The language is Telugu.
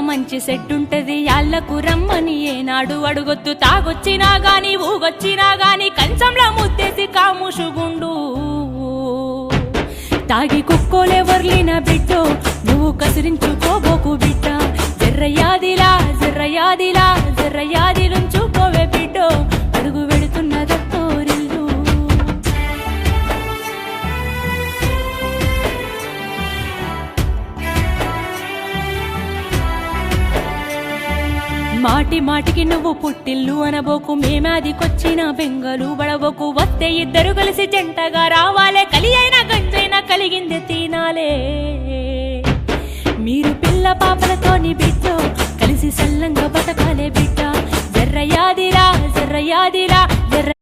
మంచి సెట్టుంటది యాళ్లకు రమ్మని ఏనాడు అడుగొద్దు తాగొచ్చినా గాని ఊగొచ్చినా గాని కంచంలో ముత్తేసి కాముషుగుండు తాగి కుక్కోలే వర్లిన బిడ్డో నువ్వు కసిరించుకోబోకు బిడ్డ జర్రయాదిలా జర్రయాదిలా జర్రయాదిలుంచుకోవే బిడ్డో అడుగు వెళుతున్నదత్తోరిల్లు మాటి మాటికి నువ్వు పుట్టిల్లు అనబోకు మేమాదికొచ్చిన బెంగలు బడబోకు వస్తే ఇద్దరు కలిసి జంటగా రావాలే కలి అయినా గంజైనా కలిగింది తినాలే మీరు పిల్ల పాపలతోని బిడ్డో కలిసి సల్లంగా బతకాలే బిడ్డ జర్రయాదిలా జర్రయాదిలా జర్ర